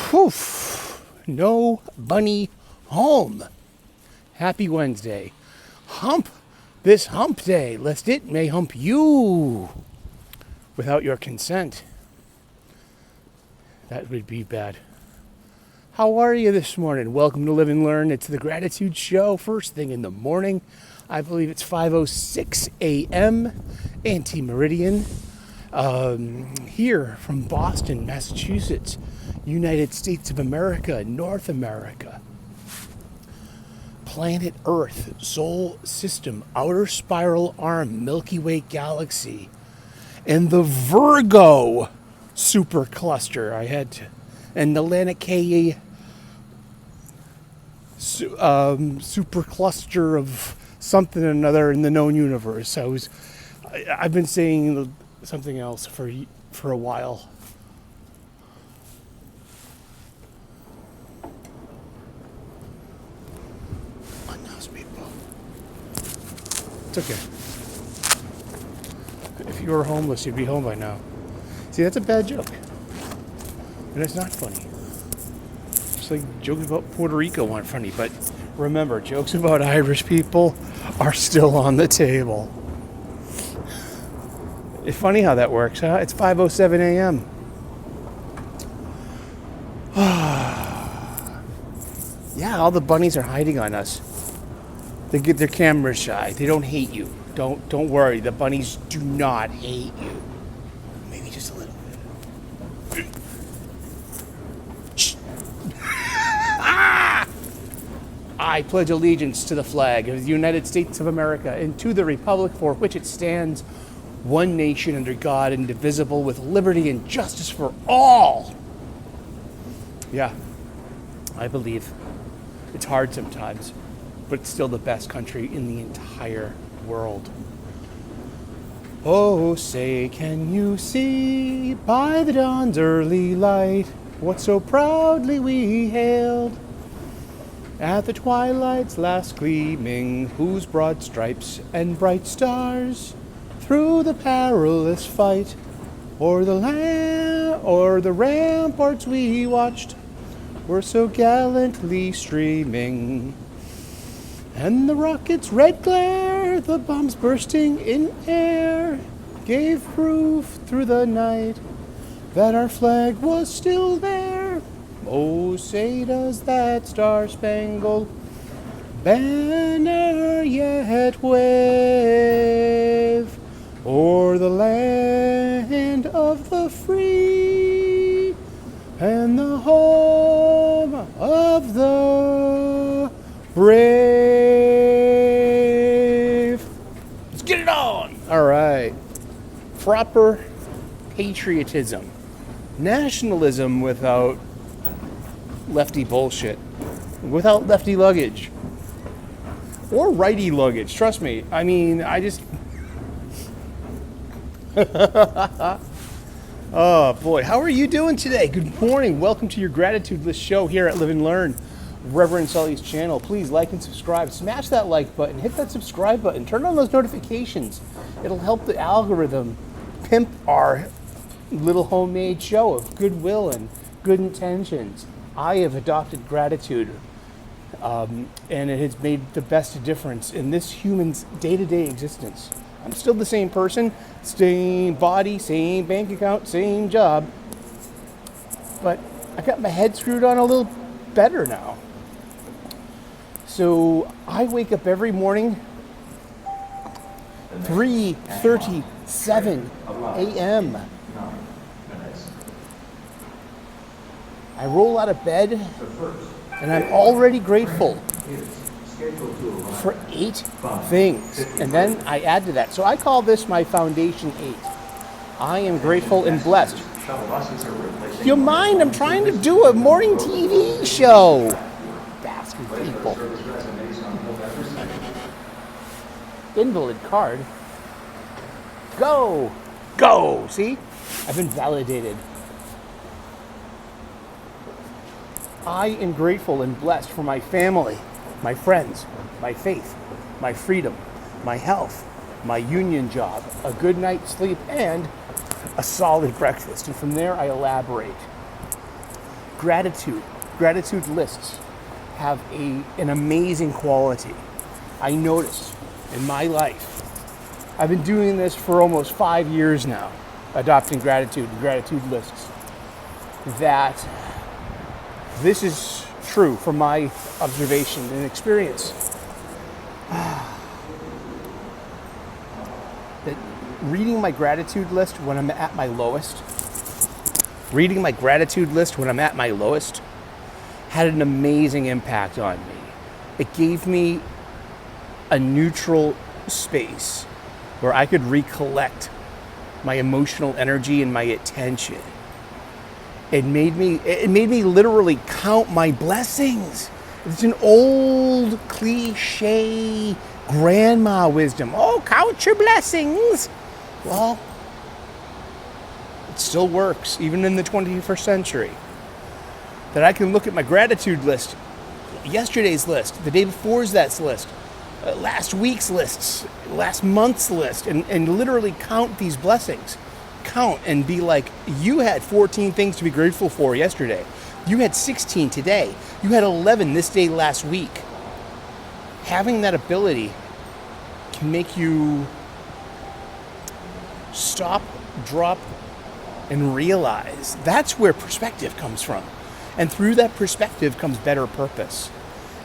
Poof. No bunny home. Happy Wednesday. Hump this hump day, lest it may hump you without your consent. That would be bad. How are you this morning? Welcome to Live and Learn. It's the Gratitude Show, first thing in the morning. I believe it's 5:06 a.m. Anti-Meridian. Here from Boston, Massachusetts, United States of America, North America. Planet Earth, Solar System, Outer Spiral Arm, Milky Way Galaxy, and the Virgo supercluster. And the Laniakea supercluster of something or another in the known universe. I've been saying something else for a while. Unhouse people. It's okay. If you were homeless, you'd be home by now. See, that's a bad joke. And it's not funny. Just like jokes about Puerto Rico aren't funny, but remember, jokes about Irish people are still on the table. It's funny how that works, huh? It's 5:07 a.m. Yeah, all the bunnies are hiding on us. They get their cameras shy. They don't hate you. Don't worry. The bunnies do not hate you. Maybe just a little bit. I pledge allegiance to the flag of the United States of America and to the republic for which it stands, one nation under God, indivisible, with liberty and justice for all. Yeah, I believe. It's hard sometimes, but it's still the best country in the entire world. Oh, say, can you see by the dawn's early light what so proudly we hailed? At the twilight's last gleaming, whose broad stripes and bright stars through the perilous fight o'er the ramparts we watched were so gallantly streaming. And the rocket's red glare, the bombs bursting in air, gave proof through the night that our flag was still there. Oh, say does that star-spangled banner yet wave o'er the land of the free and the home of the brave. Let's get it on. All right. Proper patriotism. Nationalism without lefty bullshit. Without lefty luggage. Or righty luggage. Trust me. I mean, oh boy, how are you doing today? Good morning. Welcome to your Gratitude List show here at Live and Learn, Reverend Sully's channel. Please like and subscribe. Smash that like button. Hit that subscribe button. Turn on those notifications. It'll help the algorithm pimp our little homemade show of goodwill and good intentions. I have adopted gratitude, and it has made the best difference in this human's day-to-day existence. I'm still the same person, same body, same bank account, same job, but I got my head screwed on a little better now. So I wake up every morning, 3:37 a.m. I roll out of bed, and I'm already grateful for 8 things. And then I add to that. So I call this my Foundation 8. I am grateful and blessed. You mind? I'm trying to do a morning TV show. Bastard people. Invalid card. Go! Go! See? I've been validated. I am grateful and blessed for my family, my friends, my faith, my freedom, my health, my union job, a good night's sleep, and a solid breakfast. And from there, I elaborate. Gratitude lists have an amazing quality. I noticed in my life, I've been doing this for almost 5 years now, adopting gratitude lists, that this is true from my observation and experience. That reading my gratitude list when I'm at my lowest, had an amazing impact on me. It gave me a neutral space where I could recollect my emotional energy and my attention. It made me literally count my blessings. It's an old cliche grandma wisdom. Oh, count your blessings. Well, it still works, even in the 21st century. That I can look at my gratitude list, yesterday's list, the day before's that list, last week's lists, last month's list, and literally count these blessings. Count and be like, you had 14 things to be grateful for yesterday. You had 16 today. You had 11 this day last week. Having that ability can make you stop, drop, and realize that's where perspective comes from. And through that perspective comes better purpose.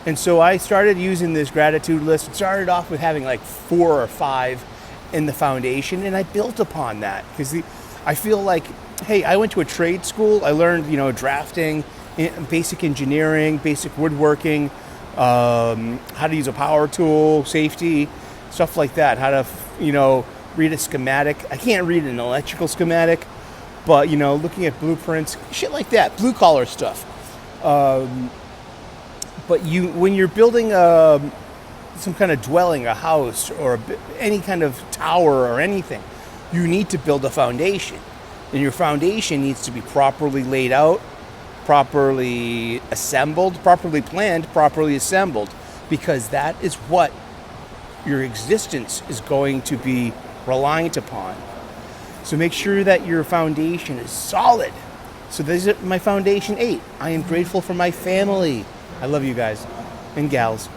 And so I started using this gratitude list. It started off with having like 4 or 5 in the foundation, and I built upon that because I feel like, hey, I went to a trade school. I learned, drafting, basic engineering, basic woodworking, how to use a power tool, safety, stuff like that. How to, read a schematic. I can't read an electrical schematic, but looking at blueprints, shit like that, blue collar stuff. But when you're building some kind of dwelling, a house, or any kind of tower or anything, you need to build a foundation. And your foundation needs to be properly laid out, properly assembled, properly planned, properly assembled, because that is what your existence is going to be reliant upon. So make sure that your foundation is solid. So this is my foundation 8. I am grateful for my family. I love you guys and gals.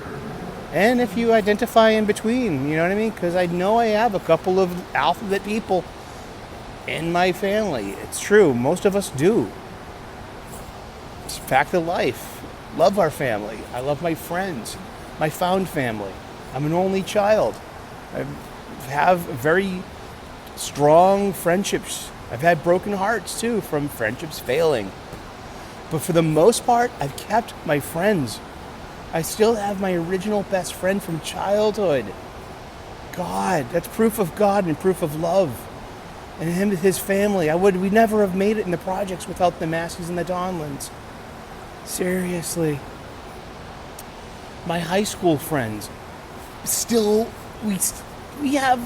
And if you identify in between, you know what I mean? Because I know I have a couple of alphabet people in my family. It's true. Most of us do. It's a fact of life. Love our family. I love my friends, my found family. I'm an only child. I have very strong friendships. I've had broken hearts too from friendships failing. But for the most part, I've kept my friends. I still have my original best friend from childhood. God, that's proof of God and proof of love. And him and his family. We'd never have made it in the projects without the Masseys and the Donlins. Seriously. My high school friends, still, we have,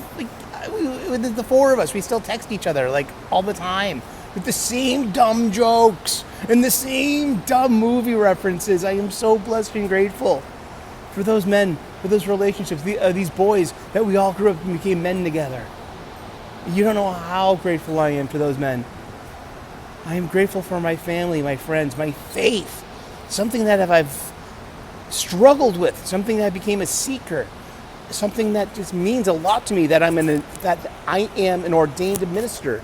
with the 4 of us, we still text each other, all the time. With the same dumb jokes and the same dumb movie references. I am so blessed and grateful for those men, for those relationships, these boys that we all grew up and became men together. You don't know how grateful I am to those men. I am grateful for my family, my friends, my faith. Something that I've struggled with, something that I became a seeker, something that just means a lot to me, that I am an ordained minister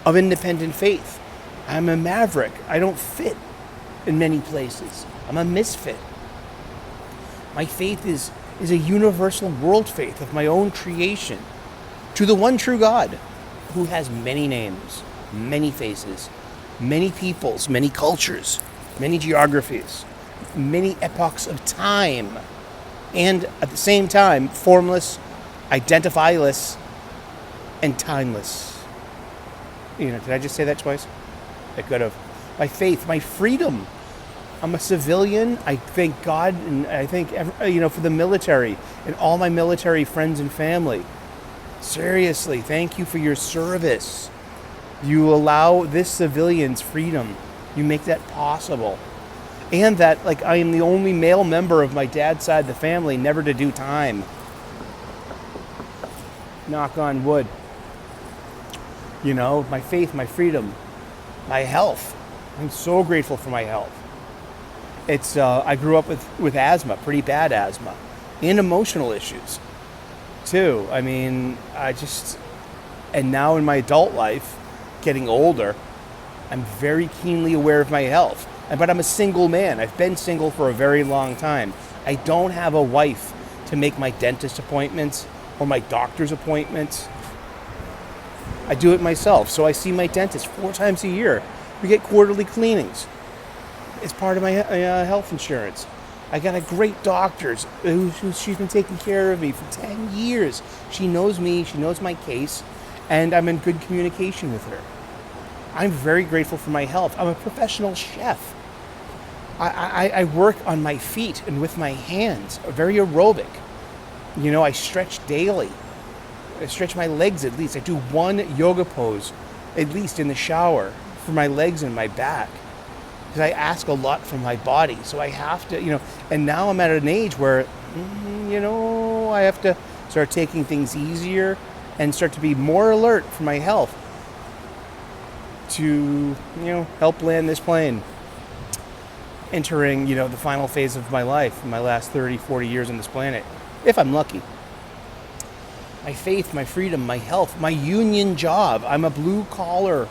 of independent faith. I'm a maverick. I don't fit in many places. I'm a misfit. My faith is a universal world faith of my own creation to the one true God who has many names, many faces, many peoples, many cultures, many geographies, many epochs of time, and at the same time, formless, identifieless, and timeless. Did I just say that twice? I could have. My faith, my freedom. I'm a civilian. I thank God, and I thank for the military and all my military friends and family. Seriously, thank you for your service. You allow this civilian's freedom. You make that possible. And that, I am the only male member of my dad's side of the family never to do time. Knock on wood. My faith, my freedom, my health. I'm so grateful for my health. It's I grew up with asthma, pretty bad asthma, and emotional issues too. I mean, and now in my adult life, getting older, I'm very keenly aware of my health. But I'm a single man. I've been single for a very long time. I don't have a wife to make my dentist appointments or my doctor's appointments. I do it myself. So I see my dentist 4 times a year. We get quarterly cleanings. It's part of my health insurance. I got a great doctor she's been taking care of me for 10 years. She knows me, she knows my case, and I'm in good communication with her. I'm very grateful for my health. I'm a professional chef. I work on my feet and with my hands, very aerobic. I stretch daily. I stretch my legs at least. I do 1 yoga pose at least in the shower for my legs and my back. Because I ask a lot from my body. So I have to, and now I'm at an age where, I have to start taking things easier and start to be more alert for my health to, help land this plane. Entering, the final phase of my life, my last 30, 40 years on this planet, if I'm lucky. My faith, my freedom, my health, my union job. I'm a blue-collar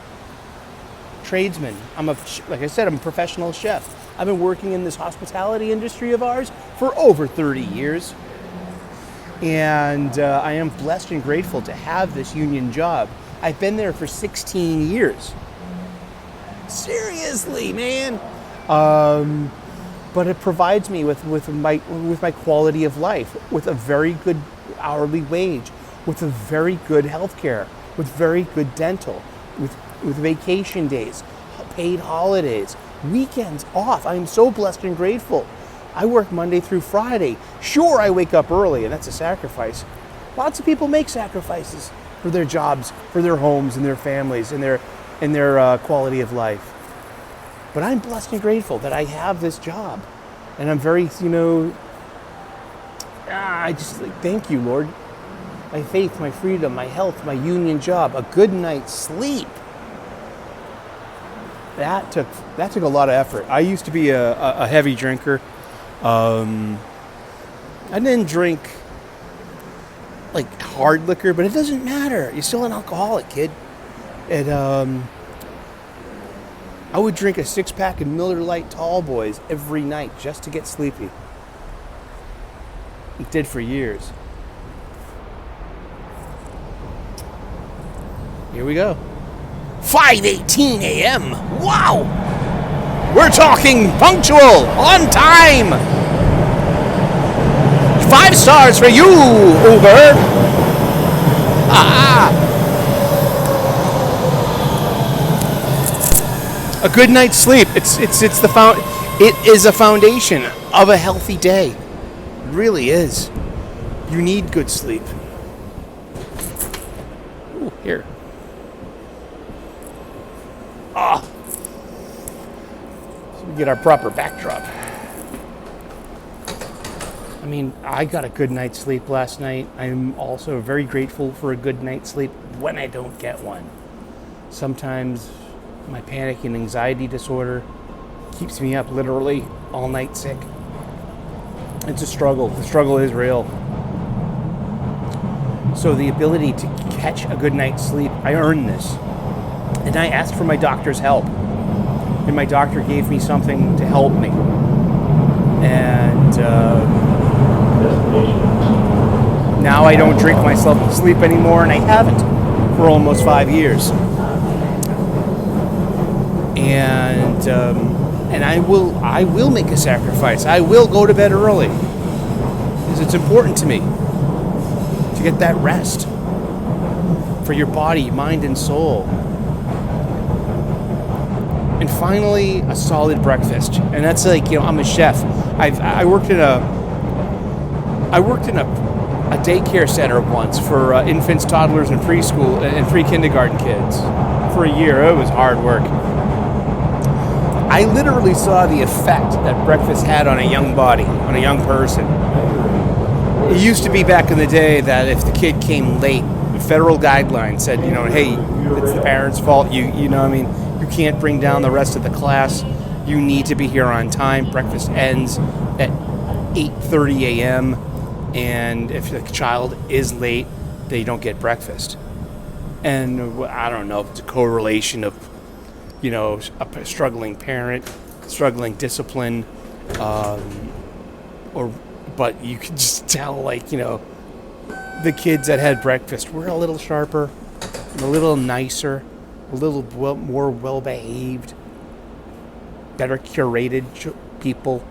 tradesman. Like I said, I'm a professional chef. I've been working in this hospitality industry of ours for over 30 years. And I am blessed and grateful to have this union job. I've been there for 16 years. Seriously, man. But it provides me with my quality of life, with a very good hourly wage, with a very good health care, with very good dental, with vacation days, paid holidays, weekends off. I'm so blessed and grateful. I work Monday through Friday. Sure, I wake up early, and that's a sacrifice. Lots of people make sacrifices for their jobs, for their homes, and their families, and their quality of life. But I'm blessed and grateful that I have this job. And I'm very, I just thank you, Lord. My faith, my freedom, my health, my union job, a good night's sleep. That took a lot of effort. I used to be a heavy drinker. I didn't drink like hard liquor, but it doesn't matter. You're still an alcoholic, kid. And I would drink a 6-pack of Miller Lite Tall Boys every night just to get sleepy. It did for years. Here we go. 5:18 a.m. Wow! We're talking punctual, on time. 5 stars for you, Uber. A good night's sleep. It is a foundation of a healthy day. It really is. You need good sleep. Ooh, here. So we get our proper backdrop. I mean, I got a good night's sleep last night. I'm also very grateful for a good night's sleep when I don't get one. Sometimes my panic and anxiety disorder keeps me up literally all night sick. It's a struggle. The struggle is real. So the ability to catch a good night's sleep, I earned this. And I asked for my doctor's help. And my doctor gave me something to help me. And now I don't drink myself to sleep anymore, and I haven't for almost 5 years. And I will make a sacrifice. I will go to bed early because it's important to me to get that rest for your body, mind, and soul. And finally, a solid breakfast. And that's I'm a chef. I worked in a daycare center once for infants, toddlers, and preschool and pre-kindergarten kids for a year. It was hard work. I literally saw the effect that breakfast had on a young body, on a young person. It used to be back in the day that if the kid came late, the federal guidelines said, hey, it's the parents' fault. You can't bring down the rest of the class, you need to be here on time. Breakfast ends at 8:30 a.m. and if the child is late, they don't get breakfast. And I don't know if it's a correlation of, a struggling parent, struggling discipline, but you can just tell, the kids that had breakfast were a little sharper, a little nicer, a little more well-behaved, better curated people.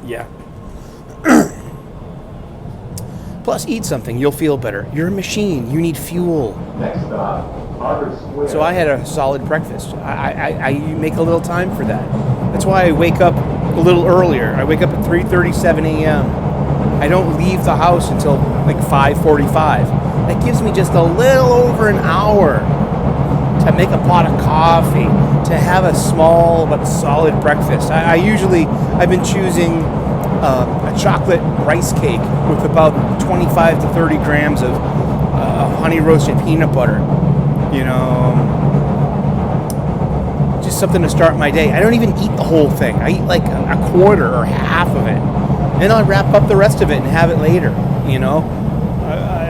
Yeah. Plus, eat something. You'll feel better. You're a machine. You need fuel. Next stop, Harvard Square. So I had a solid breakfast. I make a little time for that. That's why I wake up a little earlier. I wake up at 3:37 a.m. I don't leave the house until 5:45. That gives me just a little over an hour to make a pot of coffee, to have a small but solid breakfast. I've been choosing a chocolate rice cake with about 25 to 30 grams of honey roasted peanut butter. Just something to start my day. I don't even eat the whole thing. I eat like a quarter or half of it. Then I'll wrap up the rest of it and have it later,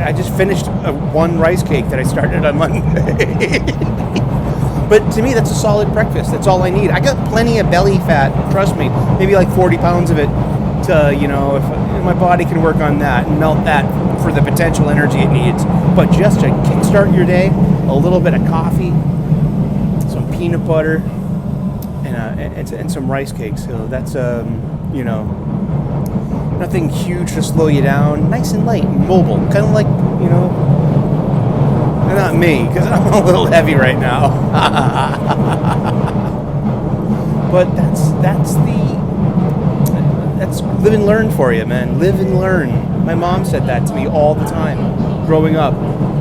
I just finished one rice cake that I started on Monday. But to me, that's a solid breakfast. That's all I need. I got plenty of belly fat, trust me, maybe like 40 pounds of it to, if my body can work on that and melt that for the potential energy it needs. But just to kickstart your day, a little bit of coffee, some peanut butter, and some rice cakes. So that's, nothing huge to slow you down. Nice and light and mobile. Kind of like, not me, because I'm a little heavy right now. But that's live and learn for you, man. Live and learn. My mom said that to me all the time growing up.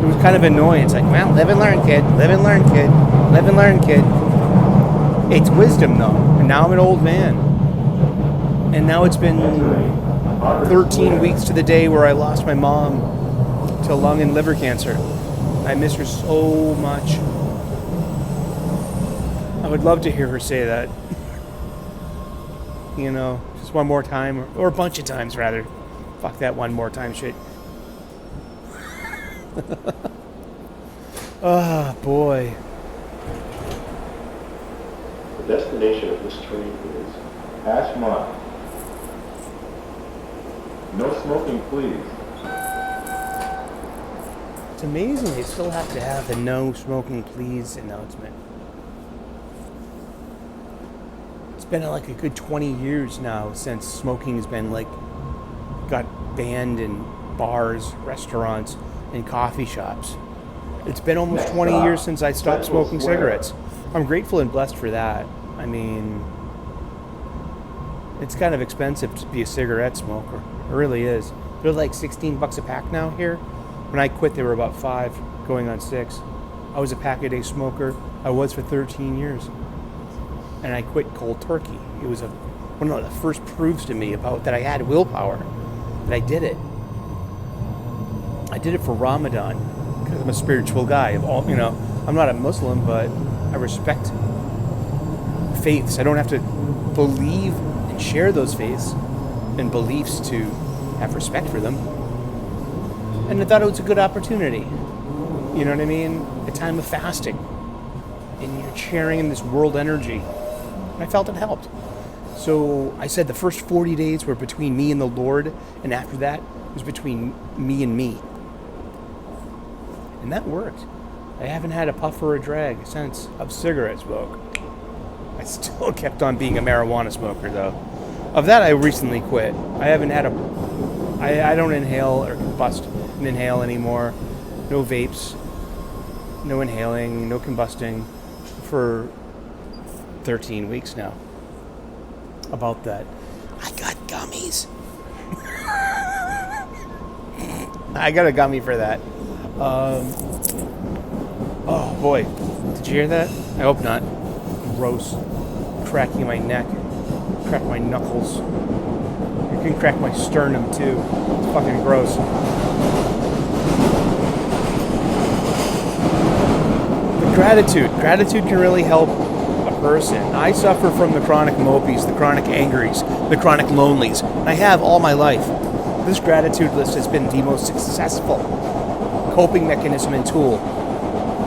It was kind of annoying. It's like, well, live and learn, kid. Live and learn, kid. Live and learn, kid. It's wisdom, though. And now I'm an old man. And now it's been 13 weeks to the day where I lost my mom to lung and liver cancer. I miss her so much. I would love to hear her say that. Just one more time, or a bunch of times, rather. Fuck that one more time shit. Oh, boy. The destination of this train is Ashmont. No smoking, please. It's amazing they still have to have the no smoking please announcement. It's been like a good 20 years now since smoking has been got banned in bars, restaurants, and coffee shops. It's been almost 20 years since I stopped smoking cigarettes. I'm grateful and blessed for that. I mean, it's kind of expensive to be a cigarette smoker. It really is. They're like $16 a pack now here. When I quit, they were about $5, going on $6. I was a pack-a-day smoker. I was for 13 years. And I quit cold turkey. It was one of the first proofs to me about that I had willpower, that I did it. I did it for Ramadan, because I'm a spiritual guy. I'm not a Muslim, but I respect faiths. I don't have to believe and share those faiths and beliefs to have respect for them. And I thought it was a good opportunity. You know what I mean? A time of fasting. And you're sharing in this world energy. And I felt it helped. So I said the first 40 days were between me and the Lord, and after that was between me and me. And that worked. I haven't had a puff or a drag since of cigarette smoke. I still kept on being a marijuana smoker, though. Of that, I recently quit. I haven't had I don't inhale or combust and inhale anymore. No vapes, no inhaling, no combusting for 13 weeks now. About that. I got gummies. I got a gummy for that. Oh boy, did you hear that? I hope not. Gross. Cracking my neck. Crack my knuckles. You can crack my sternum too. It's fucking gross. The Gratitude can really help a person. I suffer from the chronic mopies, the chronic angries, the chronic lonelies. I have all my life. This gratitude list has been the most successful coping mechanism and tool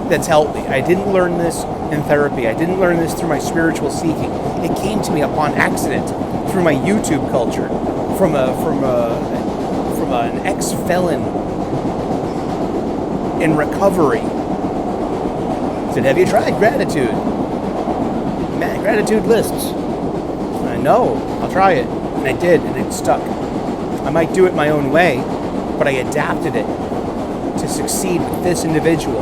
that's helped me. I didn't learn this in therapy. I didn't learn this through my spiritual seeking. It came to me upon accident through my YouTube culture, from an ex-felon in recovery. Said, have you tried gratitude? Man, gratitude lists. No, I'll try it. And I did, and it stuck. I might do it my own way, but I adapted it to succeed with this individual.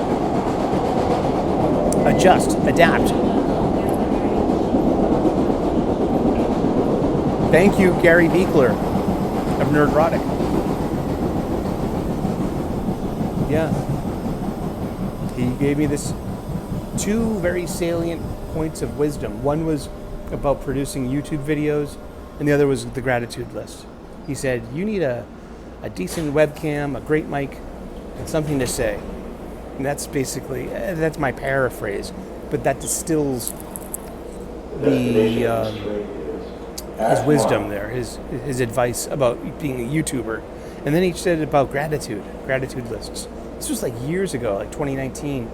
Adjust, adapt. Thank you, Gary Beekler of Nerdrotic. Yeah. He gave me this two very salient points of wisdom. One was about producing YouTube videos, and the other was the gratitude list. He said, you need a decent webcam, a great mic, and something to say. And that's basically, that's my paraphrase, but that distills his wisdom there, his advice about being a YouTuber. And then he said about gratitude lists. This was like years ago, like 2019,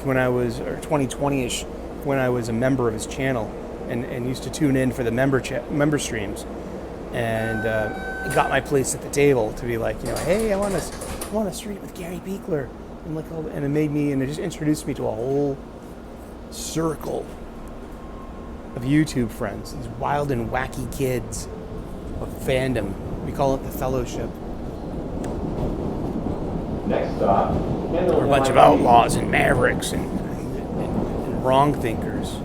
when I was, or 2020-ish, when I was a member of his channel and used to tune in for the member streams. And got my place at the table to be like, hey, I want to stream with Gary Beekler. And it made me, and it just introduced me to a whole circle of YouTube friends, these wild and wacky kids of fandom. We call it the Fellowship. Next stop. We're a bunch of outlaws and mavericks and wrong thinkers.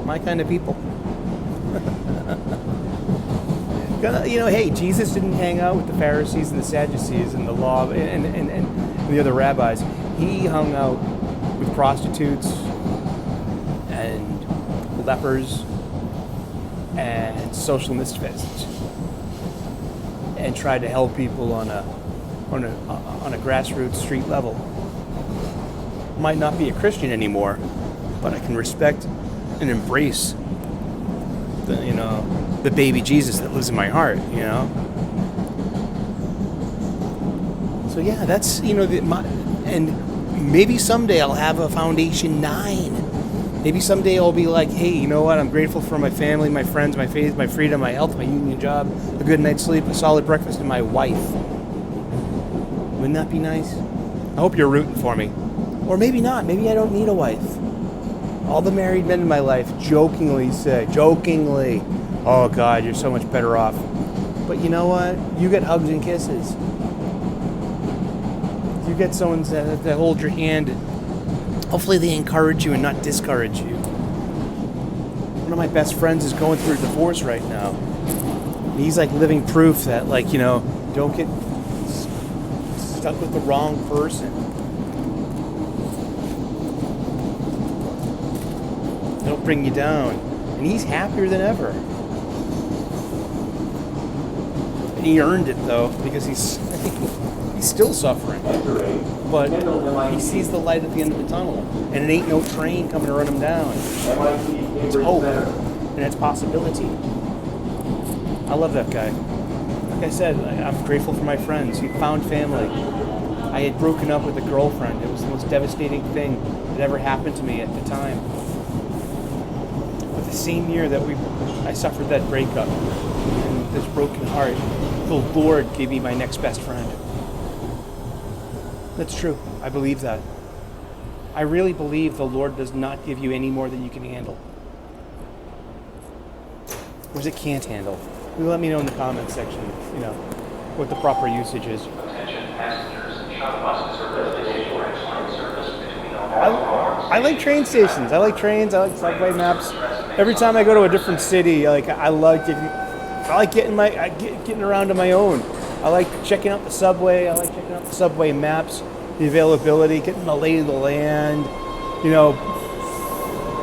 My kind of people. Hey, Jesus didn't hang out with the Pharisees and the Sadducees and the law and the other rabbis. He hung out with prostitutes and lepers and social misfits, and tried to help people on a grassroots street level. Might not be a Christian anymore, but I can respect and embrace the baby Jesus that lives in my heart, So yeah, that's and maybe someday I'll have a Foundation 9. Maybe someday I'll be like, hey, you know what? I'm grateful for my family, my friends, my faith, my freedom, my health, my union job, a good night's sleep, a solid breakfast, and my wife. Wouldn't that be nice? I hope you're rooting for me. Or maybe not. Maybe I don't need a wife. All the married men in my life jokingly say, oh God, you're so much better off. But you know what? You get hugs and kisses. You get someone that holds your hand. Hopefully they encourage you and not discourage you. One of my best friends is going through a divorce right now. He's like living proof that, don't get stuck with the wrong person. They'll bring you down. And he's happier than ever. And he earned it, though, because he's still suffering. But he sees the light at the end of the tunnel. And it ain't no train coming to run him down. It's hope. And it's possibility. I love that guy. Like I said, I'm grateful for my friends. He found family. I had broken up with a girlfriend. It was the most devastating thing that ever happened to me at the time. But the same year that I suffered that breakup and this broken heart, the Lord gave me my next best friend. That's true. I believe that. I really believe the Lord does not give you any more than you can handle. Or it can't handle. You let me know in the comments section, what the proper usage is. Attention passengers, shuttle buses are destination or explain service between I like train stations. I like trains. I like subway maps. Every time I go to a different city, I like getting around on my own. I like checking out the subway. I like checking out the subway maps, the availability, getting the lay of the land.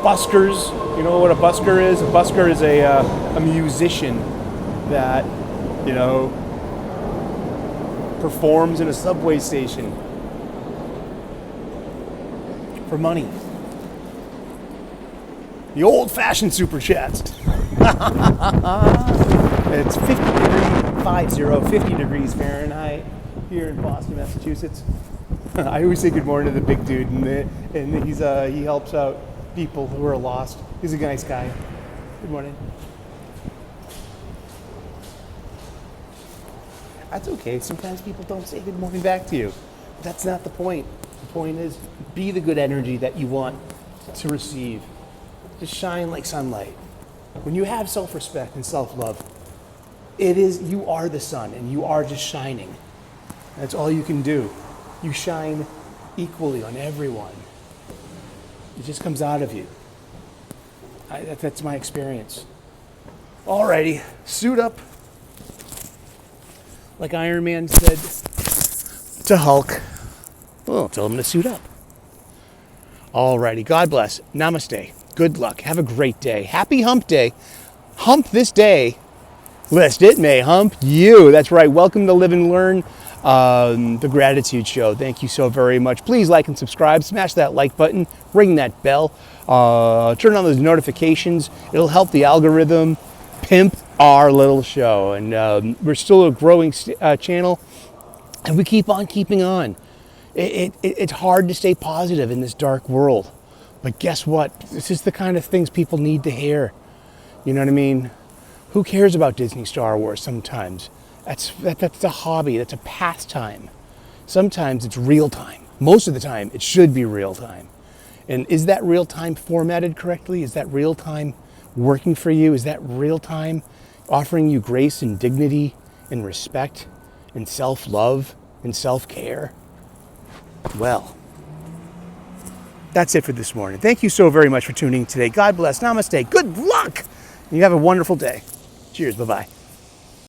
Buskers. You know what a busker is? A busker is a musician that, performs in a subway station for money. The old-fashioned super chats. It's 50 degrees Fahrenheit here in Boston, Massachusetts. I always say good morning to the big dude, and he helps out people who are lost. He's a nice guy. Good morning. That's okay. Sometimes people don't say good morning back to you. That's not the point. The point is, be the good energy that you want to receive. Just shine like sunlight. When you have self-respect and self-love, you are the sun, and you are just shining. That's all you can do. You shine equally on everyone. It just comes out of you. That's my experience. Alrighty, suit up. Like Iron Man said to Hulk, well, tell him to suit up. Alrighty, God bless. Namaste. Good luck. Have a great day. Happy Hump Day. Hump this day, lest it may hump you. That's right. Welcome to Live and Learn, the Gratitude Show. Thank you so very much. Please like and subscribe. Smash that like button. Ring that bell. Turn on those notifications. It'll help the algorithm pimp our little show. And we're still a growing channel, and we keep on keeping on. It's hard to stay positive in this dark world. But guess what? This is the kind of things people need to hear. You know what I mean? Who cares about Disney Star Wars sometimes? That's a hobby. That's a pastime. Sometimes it's real time. Most of the time, it should be real time. And is that real time formatted correctly? Is that real time working for you? Is that real time offering you grace and dignity and respect and self-love and self-care? Well, that's it for this morning. Thank you so very much for tuning in today. God bless. Namaste. Good luck. You have a wonderful day. Cheers. Bye-bye.